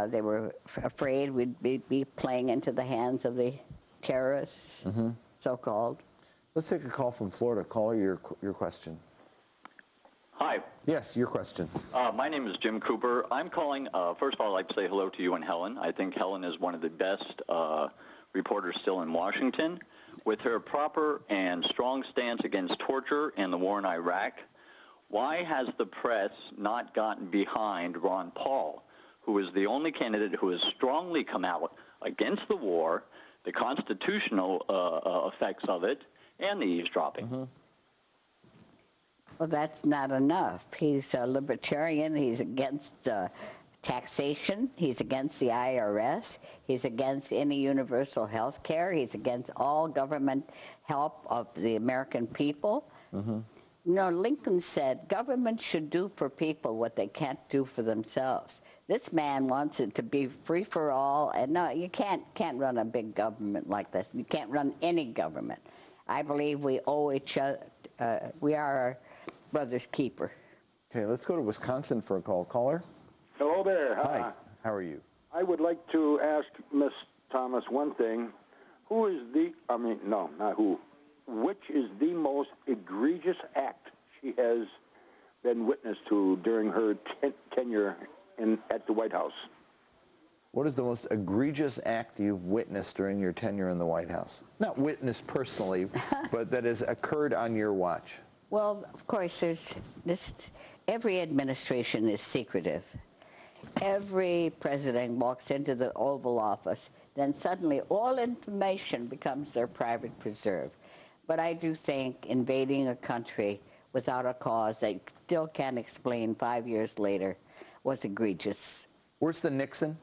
They were afraid we'd be playing into the hands of the terrorists, so-called. Let's take a call from Florida. Caller, your question. Hi. Yes, your question. My name is Jim Cooper. I'm calling, first of all, I'd like to say hello to you and Helen. I think Helen is one of the best reporters still in Washington. With her proper and strong stance against torture and the war in Iraq, why has the press not gotten behind Ron Paul, who is the only candidate who has strongly come out against the war, the constitutional effects of it, and the eavesdropping? Well, that's not enough. He's a libertarian. He's against taxation. He's against the IRS. He's against any universal health care. He's against all government help of the American people. You know, Lincoln said government should do for people what they can't do for themselves. This man wants it to be free for all, and no, you can't run a big government like this. You can't run any government. I believe we owe each other. We are our brother's keeper. Okay, let's go to Wisconsin for a call. Caller? Hello there. Hi. How are you? I would like to ask Miss Thomas one thing. Who is the, I mean, no, not who, which is the most egregious act she has been witness to during her tenure at the White House? What is the most egregious act you've witnessed during your tenure in the White House? Not witnessed personally, but that has occurred on your watch. Well, of course, there's just, every administration is secretive. Every president walks into the Oval Office, then suddenly all information becomes their private preserve. But I do think invading a country without a cause that still can't explain 5 years later was egregious. Worse than Nixon?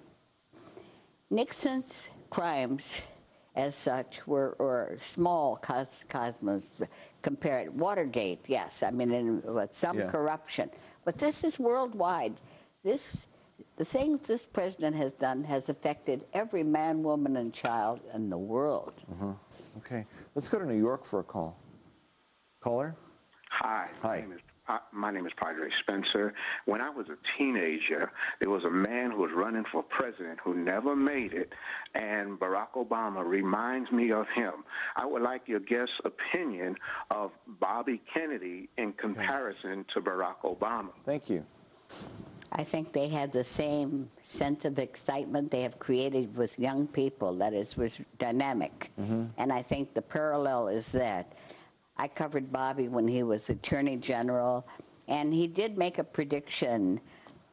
Nixon's crimes as such were small cosmos compared. Watergate, yes, I mean, with some corruption. But this is worldwide. The things this president has done has affected every man, woman, and child in the world. Okay, let's go to New York for a call. Caller? Hi. Hi. My name is Padre Spencer. When I was a teenager, there was a man who was running for president who never made it, and Barack Obama reminds me of him. I would like your guest's opinion of Bobby Kennedy in comparison to Barack Obama. Thank you. I think they had the same sense of excitement they have created with young people, that is, was dynamic. And I think the parallel is that. I covered Bobby when he was Attorney General, and he did make a prediction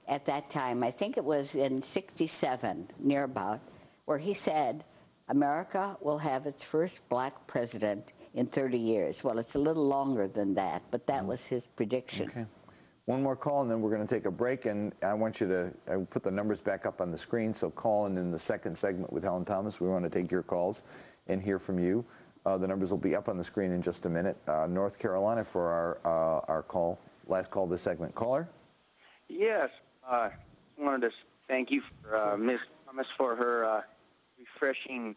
at that time, I think it was in '67, near about, where he said, America will have its first black president in 30 years. Well, it's a little longer than that, but that was his prediction. Okay. One more call, and then we're going to take a break, and I want you to put the numbers back up on the screen, so call in the second segment with Helen Thomas. We want to take your calls and hear from you. The numbers will be up on the screen in just a minute. North Carolina for our call, last call this segment. Caller? Yes. I wanted to thank you for Ms. Thomas for her refreshing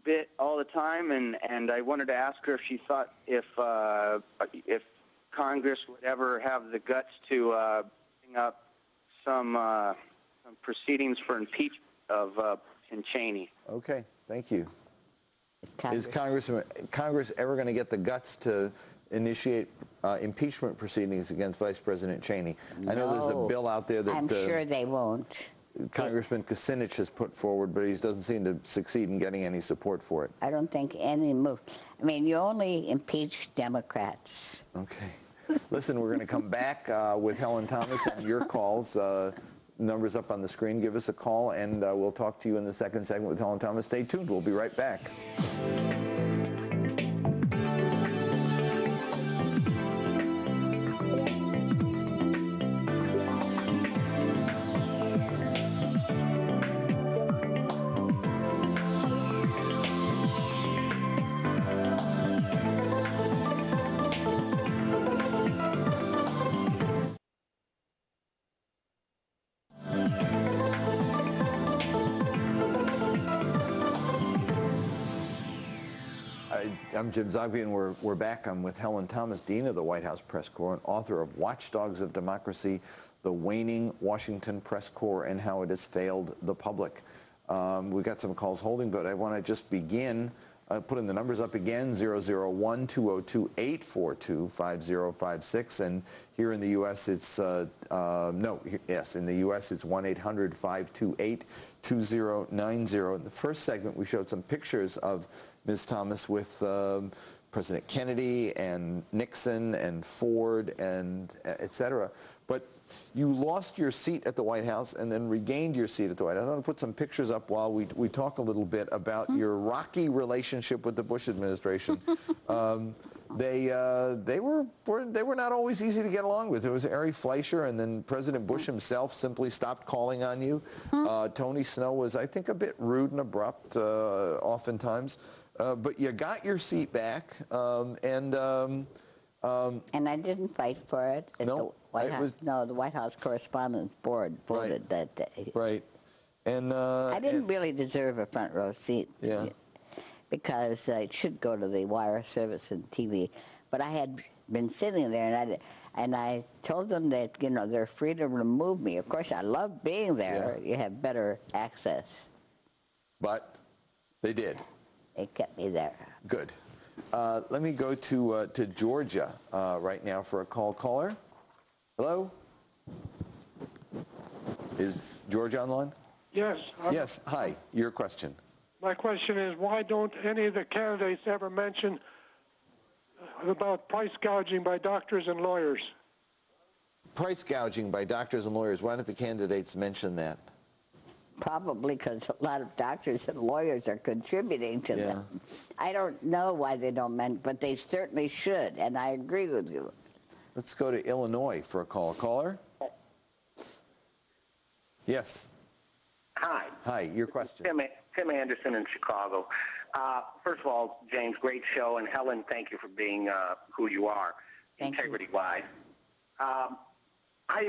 bit all the time, and I wanted to ask her if she thought if Congress would ever have the guts to bring up some proceedings for impeachment of Bush and Cheney. Okay, thank you. Is Congress ever going to get the guts to initiate impeachment proceedings against Vice President Cheney? No. I know there's a bill out there that I'm sure they won't. Congressman Kucinich has put forward, but he doesn't seem to succeed in getting any support for it. I don't think any move. I mean, you only impeach Democrats. Okay. Listen, we're going to come back with Helen Thomas and your calls. Numbers up on the screen. Give us a call, and we'll talk to you in the second segment with Helen Thomas. Stay tuned. We'll be right back. I'm James Zogby, and we're back. I'm with Helen Thomas, Dean of the White House Press Corps and author of Watchdogs of Democracy, the waning Washington press corps and how it has failed the public. We've got some calls holding, but I want to just begin putting the numbers up again, 001-202-842-5056. And here in the U.S., it's, in the U.S., it's 1-800-528-2090. In the first segment, we showed some pictures of Ms. Thomas with President Kennedy and Nixon and Ford and et cetera. But you lost your seat at the White House and then regained your seat at the White House. I want to put some pictures up while we talk a little bit about your rocky relationship with the Bush administration. They were not always easy to get along with. There was Ari Fleischer, and then President Bush himself simply stopped calling on you. Tony Snow was, I think, a bit rude and abrupt oftentimes. But you got your seat back, and I didn't fight for it. No, The White House Correspondents' Board voted that day. Right. And I didn't really deserve a front row seat. Yeah. Because it should go to the wire service and TV. But I had been sitting there, and I told them that, you know, they're free to remove me. Of course, I love being there. Yeah. You have better access. But they did. They kept me there. Good. Let me go to Georgia right now for a call. Caller? Hello? Is Georgia online? Yes. Yes. Hi. Your question. My question is, why don't any of the candidates ever mention about price gouging by doctors and lawyers? Price gouging by doctors and lawyers. Why don't the candidates mention that? Probably because a lot of doctors and lawyers are contributing to them. I don't know why they don't mention, but they certainly should, and I agree with you. Let's go to Illinois for a call. Caller? Yes. Hi. Hi. Your question. Tim Anderson in Chicago. First of all, James, great show, and Helen, thank you for being who you are, integrity-wise. I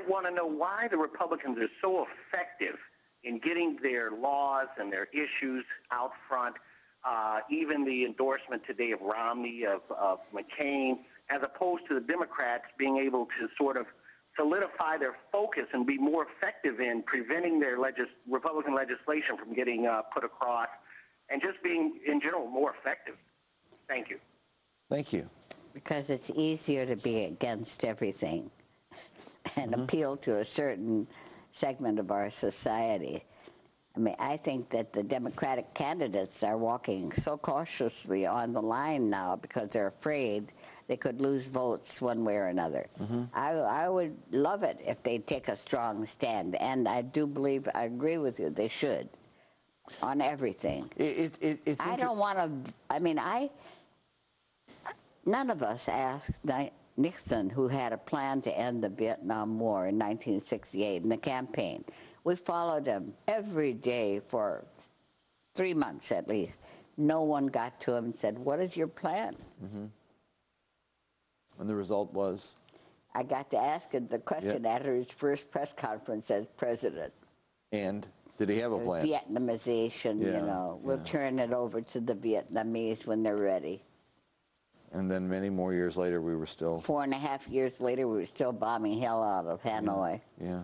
want to know why the Republicans are so effective in getting their laws and their issues out front, even the endorsement today of Romney, of McCain, as opposed to the Democrats being able to sort of solidify their focus and be more effective in preventing their Republican legislation from getting put across, and just being, in general, more effective. Thank you. Thank you. Because it's easier to be against everything and appeal to a certain segment of our society. I mean, I think that the Democratic candidates are walking so cautiously on the line now because they're afraid they could lose votes one way or another. I would love it if they take a strong stand, and I do believe, I agree with you, they should, on everything. I don't want to, I mean, none of us asked Nixon, who had a plan to end the Vietnam War in 1968 in the campaign. We followed him every day for 3 months at least. No one got to him and said, what is your plan? And the result was? I got to ask him the question at his first press conference as president. And did he have a plan? Vietnamization, you know. We'll turn it over to the Vietnamese when they're ready. And then many more years later, we were still... 4.5 years later, we were still bombing hell out of Hanoi. Yeah.